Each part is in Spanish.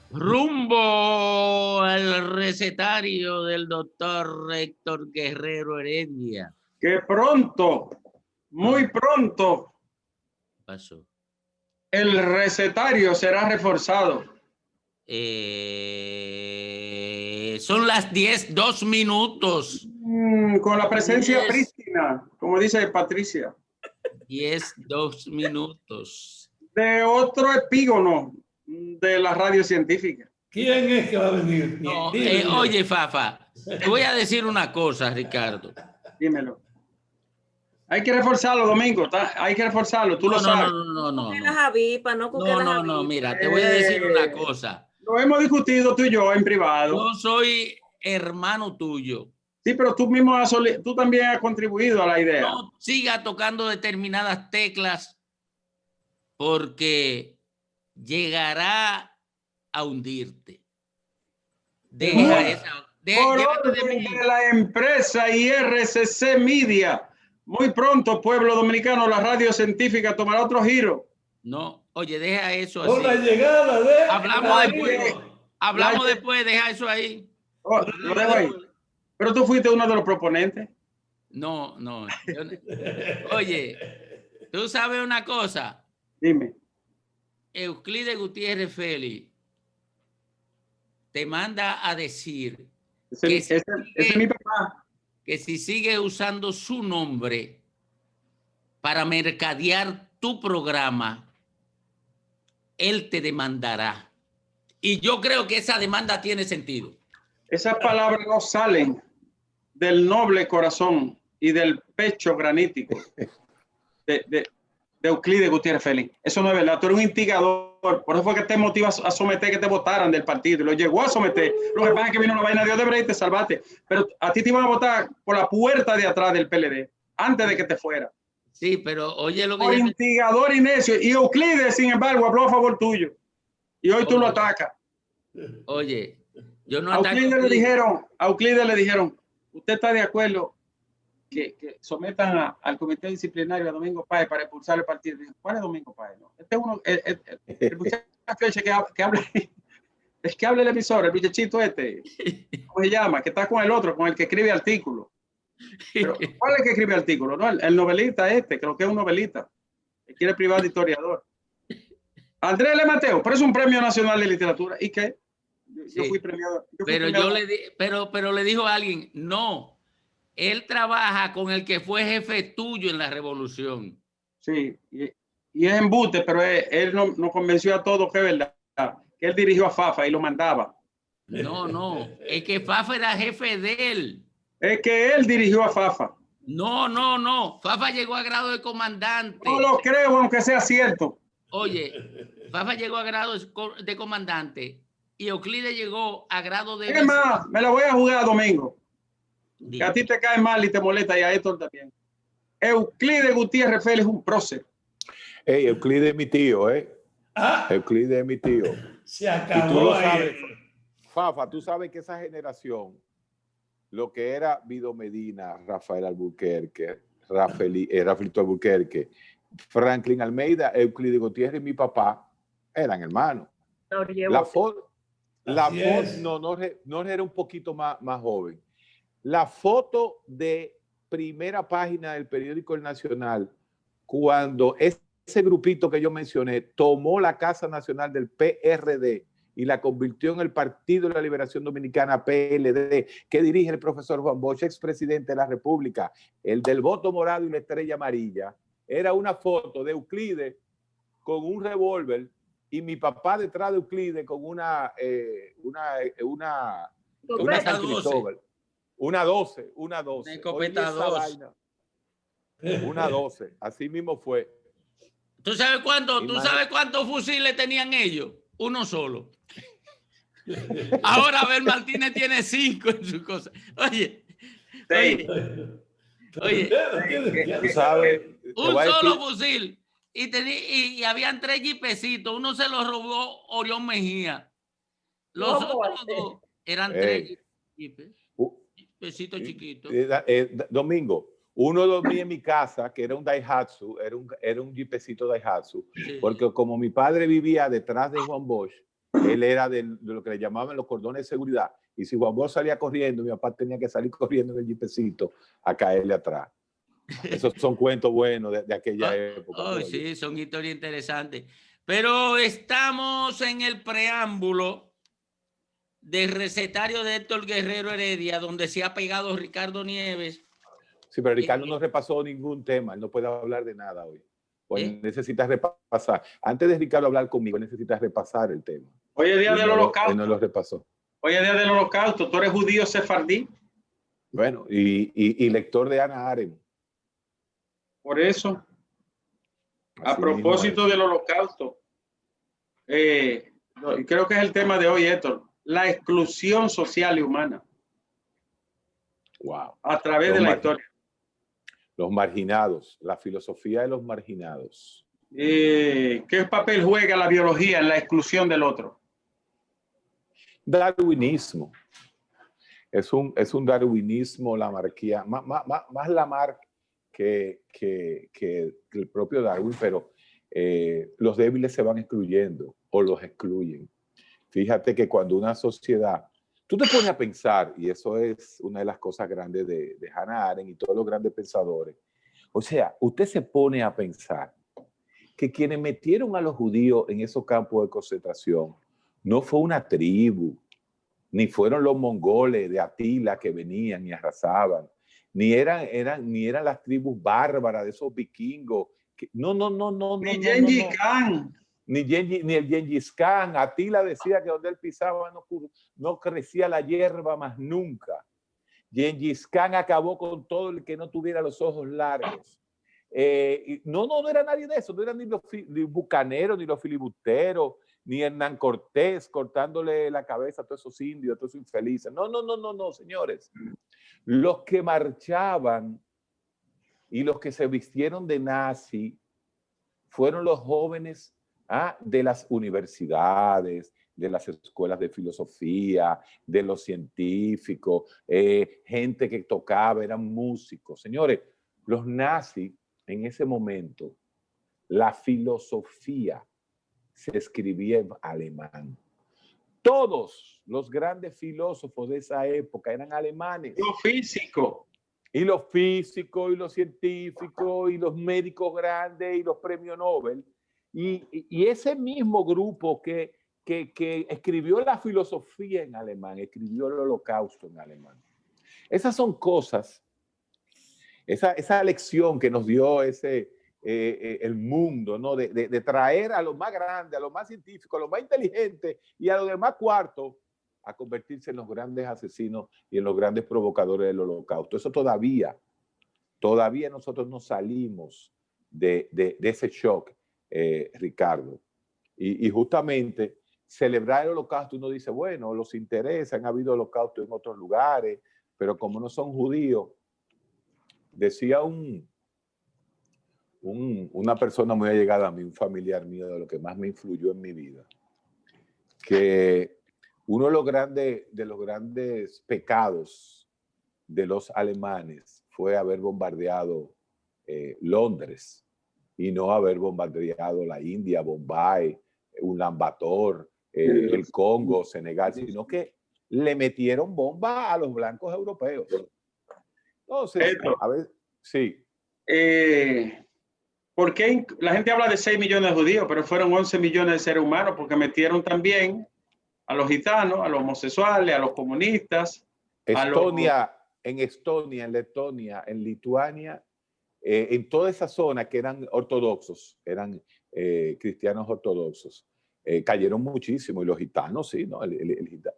Rumbo al recetario del doctor Héctor Guerrero Heredia. Que pronto, muy pronto, Pasó. el recetario será reforzado. Son las 10, 2 minutos. Con la presencia 10, prístina, como dice Patricia. 10, 2 minutos. De otro epígono de la radio científica. ¿Quién es que va a venir? No, Dime. oye, Fafa, te voy a decir una cosa, Ricardo. Dímelo. Hay que reforzarlo, Domingo. Hay que reforzarlo, tú lo sabes. No, mira, te voy a decir una cosa. Lo hemos discutido tú y yo en privado. Yo soy hermano tuyo. Sí, pero tú mismo tú también has contribuido a la idea. No siga tocando determinadas teclas porque llegará a hundirte. Deja esa. Por orden de la empresa IRCC Media. Muy pronto, pueblo dominicano, la radio científica tomará otro giro. No, oye, deja eso así. Con la llegada de... Hablamos después, deja eso ahí. Lo dejo ahí. Pero tú fuiste uno de los proponentes. No. Oye, tú sabes una cosa. Dime. Euclides Gutiérrez Félix te manda a decir ese es mi papá. Que si sigues usando su nombre para mercadear tu programa, él te demandará. Y yo creo que esa demanda tiene sentido. Esas palabras no salen del noble corazón y del pecho granítico de Euclides Gutiérrez Félix. Eso no es verdad. Tú eres un instigador. Por eso fue que te motiva a someter que te votaran del partido. Y lo llegó a someter. Lo que pasa es que vino la vaina de Odebrecht y te salvaste. Pero a ti te iban a votar por la puerta de atrás del PLD antes de que te fuera. Sí, pero oye lo que... Por instigador y necio. Y Euclides, sin embargo, habló a favor tuyo. Y hoy tú lo atacas. Oye, yo no ataco. A Euclides le dijeron, ¿usted está de acuerdo que sometan al comité disciplinario a Domingo Páez para expulsar el partido? ¿Cuál es Domingo Páez? No, este es uno, el muchacho que habla, es que habla el emisor, el muchachito este, ¿cómo se llama? Que está con el otro, con el que escribe artículos. Pero, ¿cuál es el que escribe artículos? No, el novelista creo que es un novelista, que quiere privar de historiador. Andrés L. Mateo, pero es un premio nacional de literatura. ¿Y qué? Yo fui premiado. Pero le dijo a alguien, no. Él trabaja con el que fue jefe tuyo en la revolución. Sí, y es embuste, pero él nos convenció a todos que es verdad, que él dirigió a Fafa y lo mandaba. No, es que Fafa era jefe de él. Es que él dirigió a Fafa. No, Fafa llegó a grado de comandante. No lo creo, aunque sea cierto. Oye, Fafa llegó a grado de comandante y Euclides llegó a grado de... ¿Qué más? Me la voy a jugar Domingo. Que a ti te cae mal y te molesta y a Héctor también. Euclides Gutiérrez Félix es un prócer. Hey, Euclides es mi tío, Euclides es mi tío. Se acabó. Y tú lo sabes, Fafa, tú sabes que esa generación, lo que era Vido Medina, Rafael Albuquerque, Rafaelito Albuquerque, Franklin Almeida, Euclides Gutiérrez y mi papá eran hermanos. La foto no era un poquito más joven. La foto de primera página del periódico El Nacional, cuando ese grupito que yo mencioné tomó la Casa Nacional del PRD y la convirtió en el Partido de la Liberación Dominicana, PLD, que dirige el profesor Juan Bosch, expresidente de la República, el del voto morado y la estrella amarilla, era una foto de Euclides con un revólver y mi papá detrás de Euclides con una San Cristóbal. Una 12. Una 12. Así mismo fue. ¿Tú sabes cuántos fusiles tenían ellos? Uno solo. Ahora Abel Martínez tiene 5 en su cosa. Oye. Tú sabes, un solo fusil. Y habían 3 jipecitos. Uno se lo robó Orión Mejía. Los otros 2 eran 3 jipes. Jipecitos chiquitos. Domingo, uno dormía en mi casa, que era un Daihatsu, era un jipecito Daihatsu, sí. Porque como mi padre vivía detrás de Juan Bosch, Él era de lo que le llamaban los cordones de seguridad. Y si Juan Bosch salía corriendo, mi papá tenía que salir corriendo en el jipecito a caerle atrás. Esos son cuentos buenos de aquella época. Oh, sí, son historias interesantes. Pero estamos en el preámbulo del recetario de Héctor Guerrero Heredia, donde se ha pegado Ricardo Nieves. Sí, pero Ricardo no repasó ningún tema. Él no puede hablar de nada hoy. Hoy necesitas repasar. Antes de Ricardo hablar conmigo, necesitas repasar el tema. Hoy es día del holocausto. Él no lo repasó. Hoy es día del holocausto. Tú eres judío sefardí. Bueno, y lector de Hannah Arendt. Por eso, a Así propósito mismo del holocausto, creo que es el tema de hoy, Héctor, la exclusión social y humana. Wow. A través de la historia. Los marginados, la filosofía de los marginados. ¿Qué papel juega la biología en la exclusión del otro? Darwinismo. Es un darwinismo, lamarquía, más Lamarck que el propio Darwin, pero los débiles se van excluyendo o los excluyen. Fíjate que cuando una sociedad, tú te pones a pensar, y eso es una de las cosas grandes de Hannah Arendt y todos los grandes pensadores, o sea, usted se pone a pensar que quienes metieron a los judíos en esos campos de concentración no fue una tribu, ni fueron los mongoles de Atila que venían y arrasaban, ni eran las tribus bárbaras de esos vikingos. No. Ni Gengis Khan. Ni el Gengis Khan. Atila decía que donde él pisaba no crecía la hierba más nunca. Gengis Khan acabó con todo el que no tuviera los ojos largos. No era nadie de eso. No eran ni los bucaneros, ni los filibusteros, ni Hernán Cortés cortándole la cabeza a todos esos indios, a todos esos infelices. No, señores. Los que marchaban y los que se vistieron de nazi fueron los jóvenes de las universidades, de las escuelas de filosofía, de los científicos, gente que tocaba, eran músicos. Señores, los nazis en ese momento, la filosofía se escribía en alemán. Todos los grandes filósofos de esa época eran alemanes. Los físicos. Y los físicos, y los científicos, y los médicos grandes, y los premios Nobel. Y ese mismo grupo que escribió la filosofía en alemán, escribió el holocausto en alemán. Esas son cosas, esa lección que nos dio el mundo, ¿no? De traer a los más grandes, a los más científicos, a los más inteligentes y a los demás cuartos a convertirse en los grandes asesinos y en los grandes provocadores del holocausto. Eso todavía nosotros no salimos de ese shock, Ricardo. Y justamente celebrar el holocausto, uno dice, bueno, los interesa, han habido holocaustos en otros lugares, pero como no son judíos, decía una persona muy allegada a mí, un familiar mío, de lo que más me influyó en mi vida, que uno de los grandes pecados de los alemanes fue haber bombardeado Londres y no haber bombardeado la India, Bombay, Ulaanbaatar, el Congo, Senegal, sino que le metieron bomba a los blancos europeos. Entonces, a ver, sí. ¿Por qué la gente habla de 6 millones de judíos, pero fueron 11 millones de seres humanos? Porque metieron también a los gitanos, a los homosexuales, a los comunistas. En Estonia, en Letonia, en Lituania, en toda esa zona que eran ortodoxos, eran cristianos ortodoxos, cayeron muchísimo. Y los gitanos, sí, ¿no? El gitano.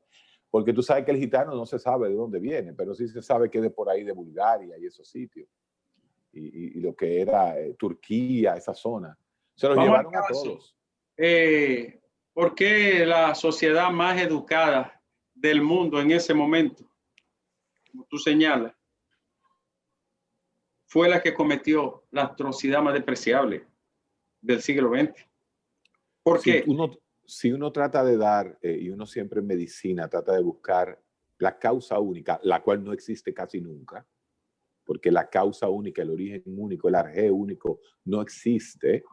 Porque tú sabes que el gitano no se sabe de dónde viene, pero sí se sabe que es de por ahí, de Bulgaria y esos sitios. Y lo que era Turquía, esa zona. Se los llevaron a todos. ¿Por qué la sociedad más educada del mundo en ese momento, como tú señalas, fue la que cometió la atrocidad más despreciable del siglo XX? ¿Por qué? Si uno trata de dar, y uno siempre en medicina trata de buscar la causa única, la cual no existe casi nunca, porque la causa única, el origen único, el arjé único no existe.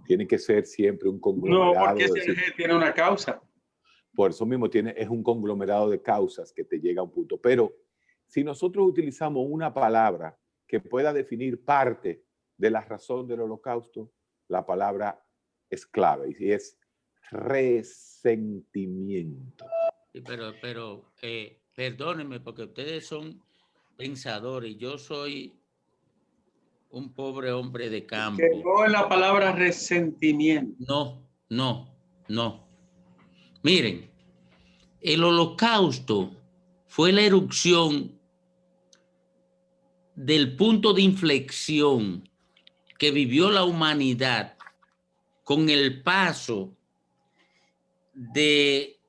Tiene que ser siempre un conglomerado. No, porque ese arjé tiene una causa. por eso mismo es un conglomerado de causas que te llega a un punto. Pero si nosotros utilizamos una palabra que pueda definir parte de la razón del holocausto, la palabra es clave y es resentimiento. Sí, pero perdónenme, porque ustedes son pensadores. Yo soy un pobre hombre de campo. Llegó en la palabra resentimiento. No. Miren, el holocausto fue la erupción del punto de inflexión que vivió la humanidad con el paso de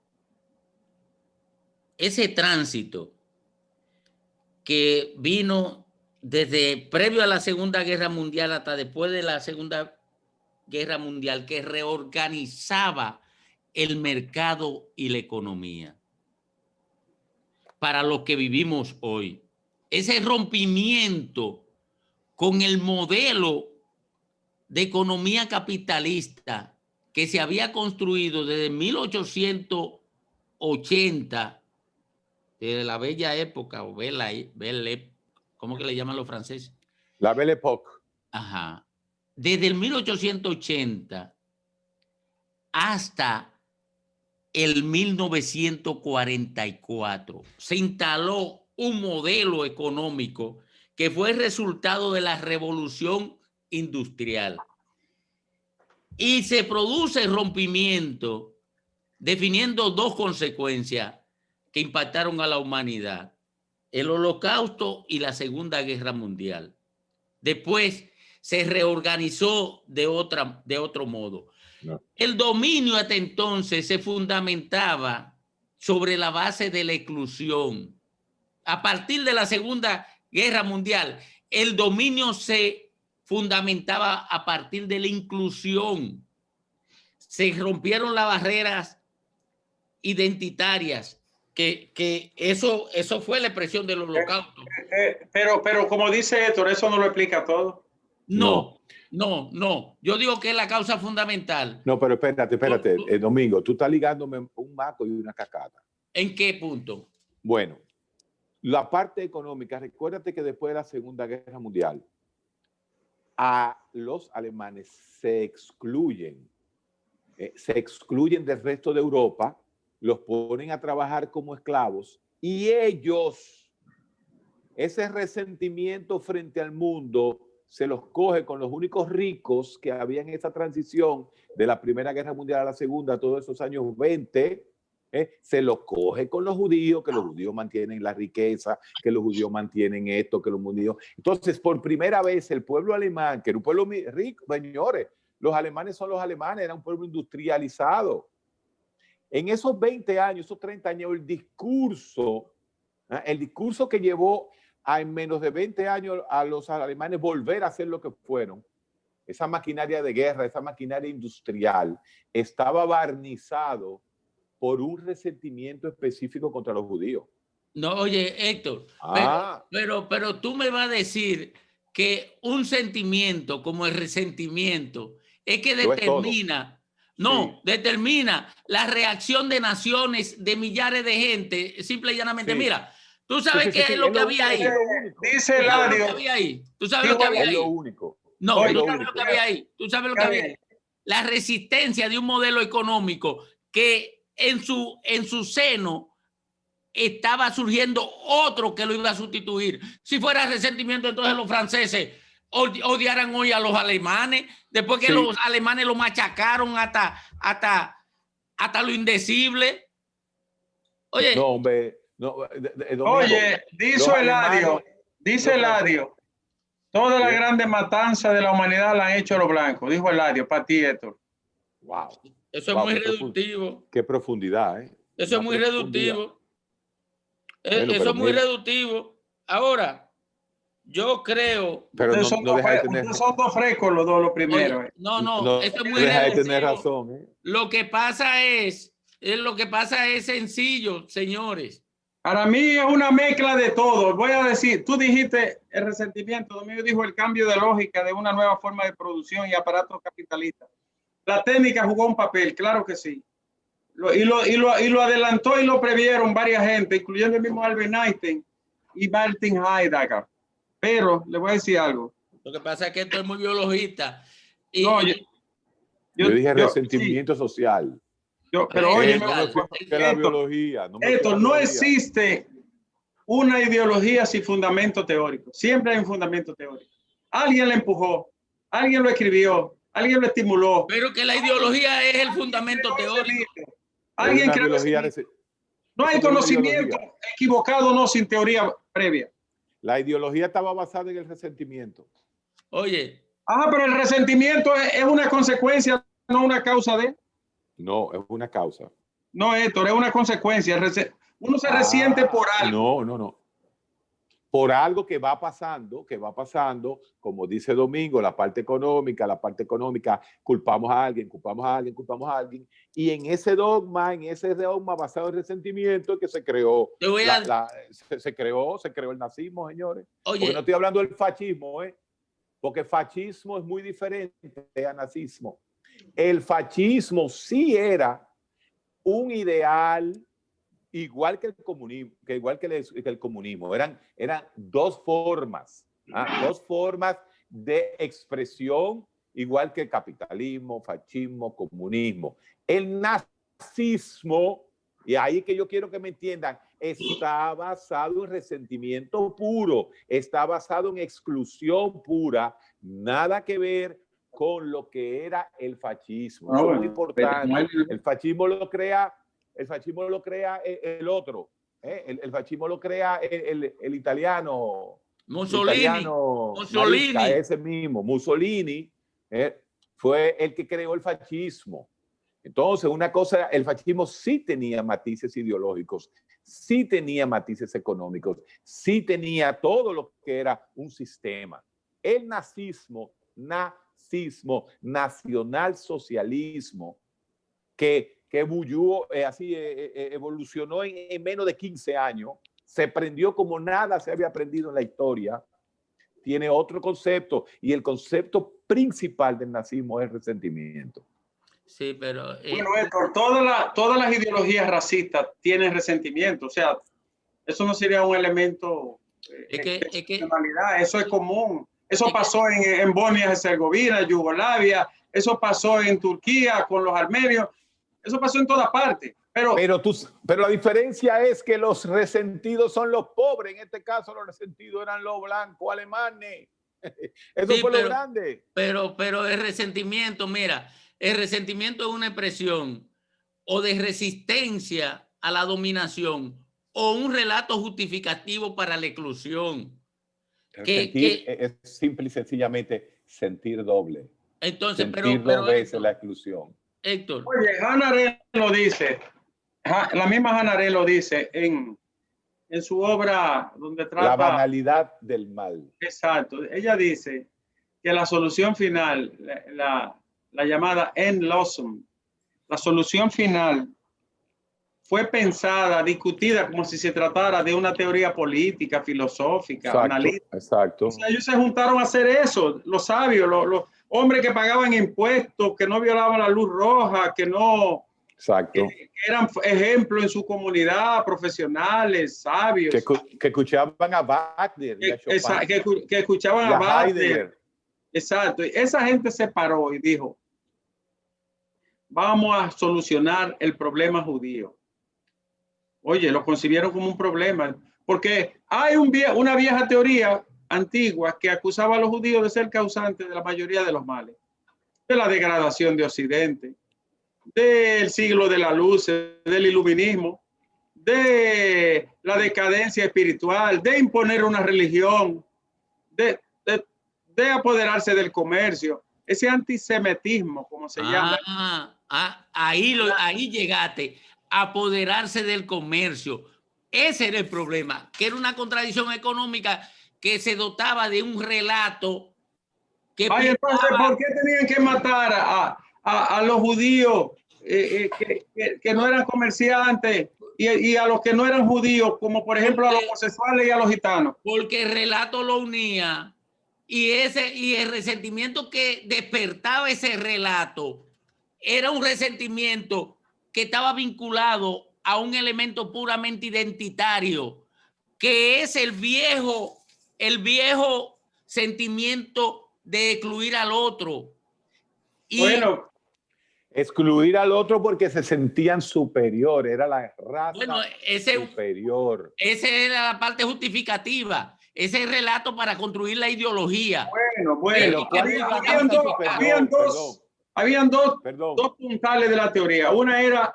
ese tránsito que vino desde previo a la Segunda Guerra Mundial hasta después de la Segunda Guerra Mundial, que reorganizaba el mercado y la economía para lo que vivimos hoy. Ese rompimiento con el modelo de economía capitalista que se había construido desde 1880, desde la bella época, o ¿cómo que le llaman los franceses? La Belle Époque. Ajá. Desde el 1880 hasta el 1944 se instaló un modelo económico que fue el resultado de la revolución industrial. Y se produce el rompimiento definiendo dos consecuencias que impactaron a la humanidad: el Holocausto y la Segunda Guerra Mundial. Después se reorganizó de otro modo. No. El dominio hasta entonces se fundamentaba sobre la base de la exclusión. A partir de la Segunda Guerra Mundial, el dominio se fundamentaba a partir de la inclusión. Se rompieron las barreras identitarias, que eso fue la expresión del Holocausto. Pero como dice Héctor, eso no lo explica todo. No. Yo digo que es la causa fundamental. No, pero espérate, Domingo, tú estás ligándome un maco y una cacata. ¿En qué punto? Bueno, la parte económica, recuérdate que después de la Segunda Guerra Mundial, a los alemanes se excluyen del resto de Europa, los ponen a trabajar como esclavos y ellos, ese resentimiento frente al mundo, se los coge con los únicos ricos que había en esa transición de la Primera Guerra Mundial a la Segunda, todos esos años 20, se los coge con los judíos, que los judíos mantienen la riqueza, que los judíos mantienen esto, que los judíos... Entonces, por primera vez, el pueblo alemán, que era un pueblo rico, señores, los alemanes son los alemanes, era un pueblo industrializado. En esos 20 años, esos 30 años, el discurso que llevó en menos de 20 años a los alemanes volver a hacer lo que fueron, esa maquinaria de guerra, esa maquinaria industrial, estaba barnizado por un resentimiento específico contra los judíos. No, oye, Héctor, pero tú me vas a decir que un sentimiento como el resentimiento es que determina... No, sí. Determina la reacción de naciones, de millares de gente, simple y llanamente. Sí. Mira, tú sabes qué es lo que había ahí. Dice Eladio. Tú sabes lo que había ahí. Es lo único. No, tú sabes lo que había ahí. Tú sabes lo que había ahí. La resistencia de un modelo económico que en su seno estaba surgiendo otro que lo iba a sustituir. Si fuera resentimiento, entonces los franceses odiaran hoy a los alemanes, después que los alemanes lo machacaron hasta lo indecible. Oye, no, hombre, no, oye, dice Eladio, toda la grande matanza de la humanidad la han hecho los blancos, dijo Eladio, para ti, Héctor. Wow. Eso es muy reductivo. Qué profundidad, ¿eh? Eso es muy reductivo. Eso es muy reductivo. Ahora, yo creo... Pero no son dos frescos los dos, los primeros. Oye, no, eso es muy deja reductivo. De tener razón, ¿eh? Lo que pasa es sencillo, señores. Para mí es una mezcla de todo. Voy a decir, tú dijiste el resentimiento, Domingo dijo el cambio de lógica de una nueva forma de producción y aparato capitalista. La técnica jugó un papel, claro que sí. Y lo adelantó y lo previeron varias gente, incluyendo el mismo Albert Einstein y Martin Heidegger. Pero le voy a decir algo. Lo que pasa es que esto es muy biologista. Y, No, yo dije yo- resentimiento social. pero oye, No me fui a la biología. No me fui a la no biología. existe una ideología sin fundamento teórico. Siempre hay un fundamento teórico. Alguien le empujó, alguien lo escribió, alguien lo estimuló. pero que la ideología es el fundamento teórico. Alguien Una creó biología ese libro. No hay eso fue una conocimiento ideología. equivocado, no, sin teoría previa. La ideología estaba basada en el resentimiento. Oye, Pero el resentimiento es una consecuencia, no una causa de. No, es una causa. No, Héctor, es una consecuencia. Uno se resiente por algo. No. Por algo que va pasando, como dice Domingo, la parte económica, culpamos a alguien, y en ese dogma basado en resentimiento que se creó, se creó el nazismo, señores. oye, Porque no estoy hablando del fascismo, porque fascismo es muy diferente a nazismo. El fascismo sí era un ideal igual que el comunismo, el comunismo. Eran dos formas de expresión, igual que el capitalismo, fascismo, comunismo. El nazismo, y ahí que yo quiero que me entiendan, está basado en resentimiento puro, está basado en exclusión pura, nada que ver con lo que era el fascismo. Eso es muy importante. El fascismo lo crea el otro. El fascismo lo crea el italiano. Mussolini. Marisca, ese mismo. Mussolini fue el que creó el fascismo. Entonces, una cosa, el fascismo sí tenía matices ideológicos, sí tenía matices económicos, sí tenía todo lo que era un sistema. El nazismo, nacionalsocialismo, que evolucionó en menos de 15 años, se prendió como nada se había aprendido en la historia, tiene otro concepto, y el concepto principal del nazismo es el resentimiento. Sí, pero... Bueno, Héctor, todas las ideologías racistas tienen resentimiento, o sea, eso no sería un elemento de excepcionalidad, eso es común. Eso pasó en Bosnia y Herzegovina, Yugoslavia, eso pasó en Turquía con los armenios, eso pasó en todas partes. Pero la diferencia es que los resentidos son los pobres. En este caso, los resentidos eran los blancos alemanes. Eso fue lo grande. Pero el resentimiento, mira, el resentimiento es una expresión o de resistencia a la dominación o un relato justificativo para la exclusión. Es simple y sencillamente sentir doble. Entonces, sentir dos veces la exclusión. Héctor. Oye, Hannah Arendt lo dice, la misma Hannah Arendt lo dice en su obra donde trata... La banalidad del mal. Exacto. Ella dice que la solución final, la llamada Endlösung, la solución final fue pensada, discutida como si se tratara de una teoría política, filosófica, analítica. Exacto. O sea, ellos se juntaron a hacer eso, los sabios, los hombres que pagaban impuestos, que no violaban la luz roja, que no... Exacto. Que eran ejemplos en su comunidad, profesionales, sabios. Que escuchaban a Wagner. Que escuchaban a Wagner. Exacto. Esa gente se paró y dijo, vamos a solucionar el problema judío. Oye, lo concibieron como un problema, porque hay una vieja teoría antigua que acusaba a los judíos de ser causantes de la mayoría de los males, de la degradación de Occidente, del siglo de la luz, del iluminismo, de la decadencia espiritual, de imponer una religión, de apoderarse del comercio, ese antisemitismo, como se llama. Ahí llegaste, apoderarse del comercio. Ese era el problema, que era una contradicción económica que se dotaba de un relato que... Entonces, ¿por qué tenían que matar a los judíos que no eran comerciantes y a los que no eran judíos, como por ejemplo a los homosexuales y a los gitanos? Porque el relato lo unía y el resentimiento que despertaba ese relato era un resentimiento que estaba vinculado a un elemento puramente identitario, que es el viejo sentimiento de excluir al otro. Y Bueno, excluir al otro porque se sentían superior, era la raza bueno, superior. esa era la parte justificativa, ese es el relato para construir la ideología. bueno, que habían dos puntales de la teoría. Una era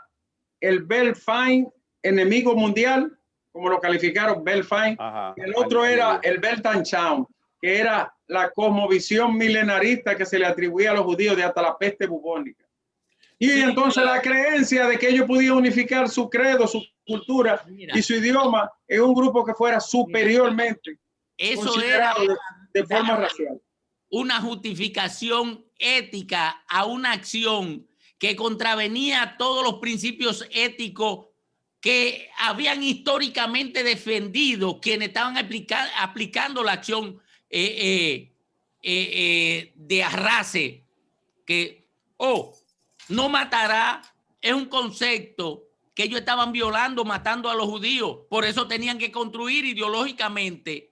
el Beltane, enemigo mundial, como lo calificaron Beltane. Ajá, el otro era el Weltanschauung, que era la cosmovisión milenarista que se le atribuía a los judíos de hasta la peste bubónica. Y Sí, entonces claro. la creencia de que ellos podían unificar su credo, su cultura y su idioma en un grupo que fuera superiormente eso era de forma racial. Una justificación ética a una acción que contravenía todos los principios éticos que habían históricamente defendido quienes estaban aplicando la acción de arrase, que no matará, es un concepto que ellos estaban violando, matando a los judíos. Por eso tenían que construir ideológicamente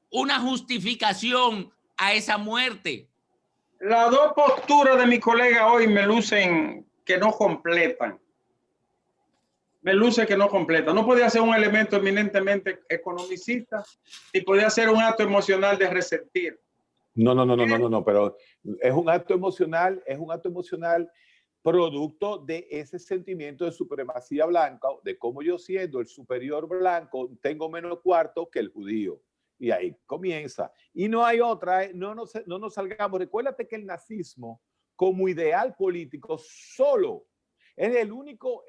una justificación a esa muerte. Las dos posturas de mi colega hoy me lucen que no completan. No podía ser un elemento eminentemente economicista y podía ser un acto emocional de resentir. No, pero es un acto emocional producto de ese sentimiento de supremacía blanca, de cómo yo siendo el superior blanco tengo menos cuarto que el judío. Y ahí comienza. Y no hay otra, no nos salgamos. Recuérdate que el nazismo como ideal político solo es el único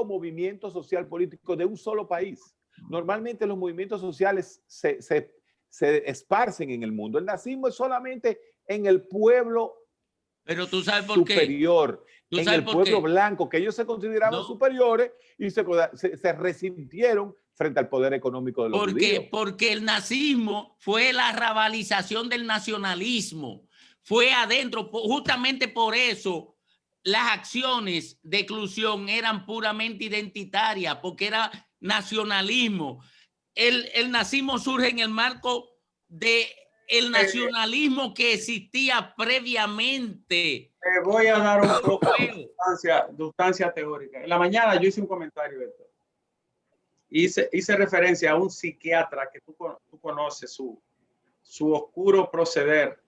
movimiento social político de un solo país. Normalmente los movimientos sociales se esparcen en el mundo. El nazismo es solamente en el pueblo Pero tú sabes por superior, qué. en el pueblo blanco, que ellos se consideraban superiores y se resintieron frente al poder económico de los judíos. Porque el nazismo fue la rabalización del nacionalismo, fue adentro, justamente por eso las acciones de exclusión eran puramente identitarias, porque era nacionalismo. El nazismo surge en el marco del nacionalismo que existía previamente. Te voy a dar un poco de sustancia teórica. En la mañana yo hice un comentario de esto. Hice referencia a un psiquiatra que tú conoces, su oscuro proceder.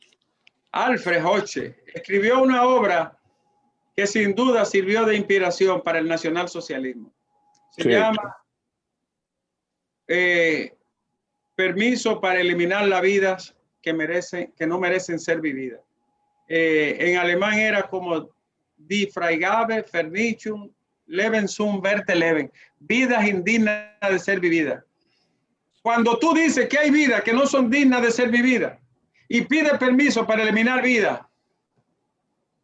Alfred Hoche escribió una obra que sin duda sirvió de inspiración para el nacionalsocialismo. Se llama Permiso para eliminar las vidas que no merecen ser vividas. En alemán era como Die Freigabe, Vernichtung, Leben zum Werte Leben, vidas indignas de ser vividas. Cuando tú dices que hay vidas que no son dignas de ser vividas y pides permiso para eliminar vidas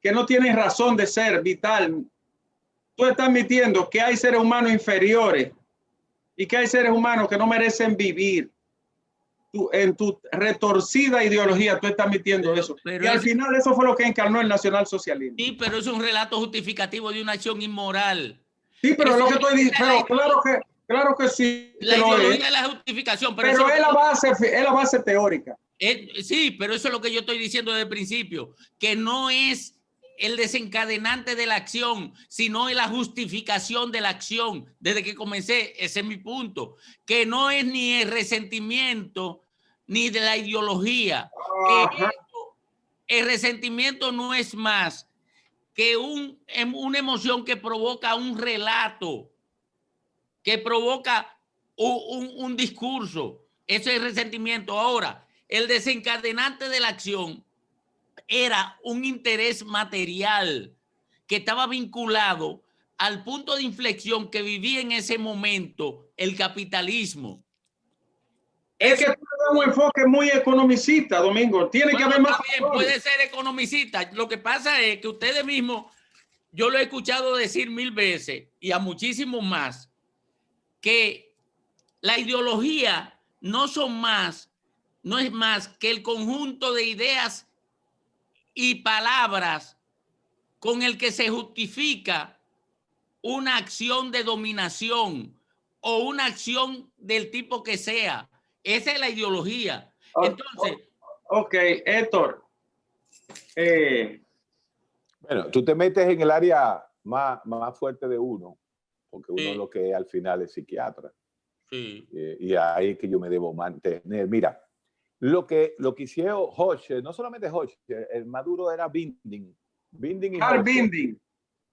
que no tienen razón de ser vital, tú estás admitiendo que hay seres humanos inferiores y que hay seres humanos que no merecen vivir. En tu retorcida ideología tú estás admitiendo eso. Y al final eso fue lo que encarnó el nacionalsocialismo. Sí, pero es un relato justificativo de una acción inmoral. Sí, pero lo que estoy diciendo, claro que sí. La ideología es la justificación. Pero es la base teórica. Sí, pero eso es lo que yo estoy diciendo desde el principio, que no es el desencadenante de la acción, sino la justificación de la acción. Desde que comencé, ese es mi punto, que no es ni el resentimiento ni de la ideología. El resentimiento no es más que una emoción que provoca un relato, que provoca un discurso. Eso es resentimiento. Ahora, el desencadenante de la acción era un interés material que estaba vinculado al punto de inflexión que vivía en ese momento el capitalismo. Es que tú le das un enfoque muy economicista, Domingo. Tiene que haber más. También puede ser economicista. Lo que pasa es que ustedes mismos, yo lo he escuchado decir 1000 veces y a muchísimos más, que la ideología no es más que el conjunto de ideas y palabras con el que se justifica una acción de dominación o una acción del tipo que sea. Esa es la ideología. Entonces, ok, Héctor. Bueno, tú te metes en el área más fuerte de uno, porque uno Sí. lo que al final es psiquiatra. sí, Y ahí es que yo me debo mantener. Mira, lo que hicieron Hoche, no solamente Hoche, el Maduro era Binding. Binding y Carl Hoche. Binding.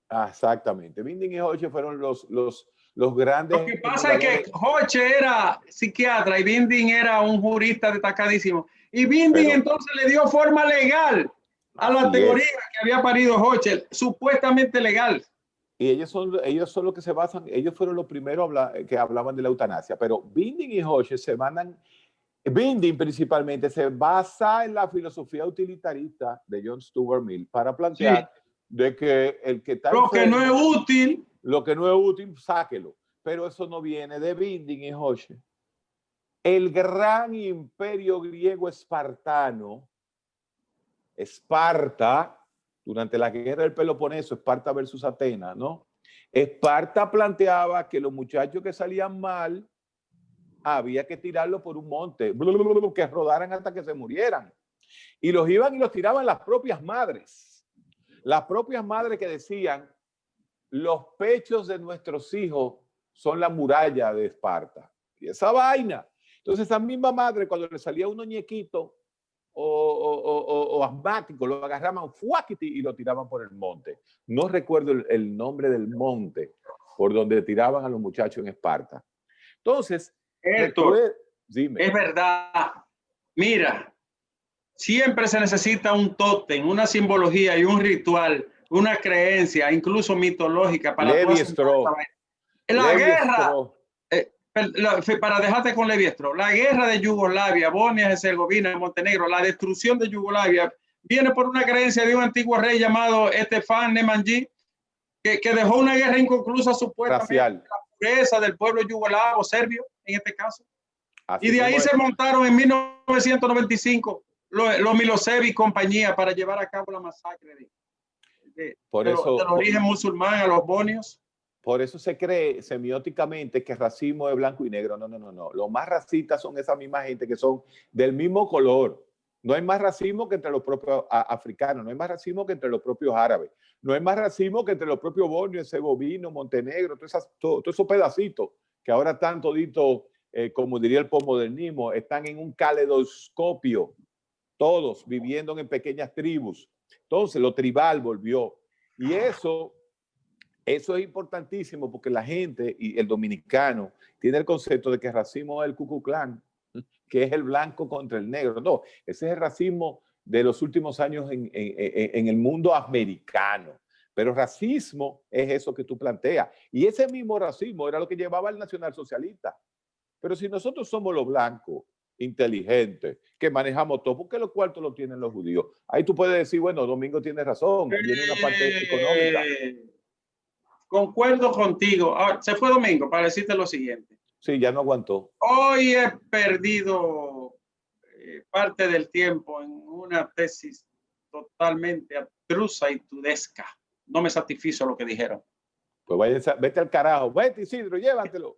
Ah, exactamente. Binding y Hoche fueron los grandes. Lo que pasa es que Hoche era psiquiatra y Binding era un jurista destacadísimo. Y Binding entonces le dio forma legal a la teoría que había parido Hoche, supuestamente legal. Y ellos son los que se basan, ellos fueron los primeros que hablaban de la eutanasia, pero Binding y Hoche se mandan. Binding principalmente se basa en la filosofía utilitarista de John Stuart Mill para plantear de que el que está lo enfermo, que no es útil, lo que no es útil, sáquelo. Pero eso no viene de Binding y Hoche. El gran imperio griego espartano, Esparta, durante la guerra del Peloponeso, Esparta versus Atenas, ¿no? Esparta planteaba que los muchachos que salían mal había que tirarlos por un monte, que rodaran hasta que se murieran. Y los iban y los tiraban las propias madres. Las propias madres que decían, los pechos de nuestros hijos son la muralla de Esparta. Y esa vaina. Entonces, esa misma madre, cuando le salía un ñequito o asmático, lo agarraban y lo tiraban por el monte. No recuerdo el nombre del monte por donde tiraban a los muchachos en Esparta. Entonces, Héctor, es verdad. Mira, siempre se necesita un tótem, una simbología y un ritual, una creencia, incluso mitológica para Levi-Strauss. La guerra, para dejarte con Levi-Strauss, la guerra de Yugoslavia, Bosnia y Herzegovina, Montenegro, la destrucción de Yugoslavia viene por una creencia de un antiguo rey llamado Stefan Nemanji, que dejó una guerra inconclusa supuestamente, la pureza del pueblo yugoslavo, serbio en este caso. Así y de ahí se montaron en 1995 los Milosevic y compañía para llevar a cabo la masacre del origen musulmán a los bonios. Por eso se cree semióticamente que racismo es blanco y negro. No. Los más racistas son esa misma gente que son del mismo color. No hay más racismo que entre los propios africanos, no hay más racismo que entre los propios árabes, no hay más racismo que entre los propios bosnios, herzegovinos, Montenegro, todos esos pedacitos que ahora están toditos, como diría el posmodernismo, están en un caleidoscopio, todos viviendo en pequeñas tribus. Entonces lo tribal volvió. Y eso es importantísimo porque la gente y el dominicano tiene el concepto de que el racismo es el Ku Klux Klan, que es el blanco contra el negro. No, ese es el racismo de los últimos años en el mundo americano. Pero racismo es eso que tú planteas. Y ese mismo racismo era lo que llevaba el nacionalsocialista. Pero si nosotros somos los blancos, inteligentes, que manejamos todo, ¿por qué los cuartos los tienen los judíos? Ahí tú puedes decir, bueno, Domingo tiene razón, viene una parte económica. Concuerdo contigo. Ahora, se fue Domingo para decirte lo siguiente. Sí, ya no aguantó. Hoy he perdido parte del tiempo en una tesis totalmente abstrusa y tudesca. No me satisfizo lo que dijeron. Pues vete al carajo. Vete, Isidro, llévatelo.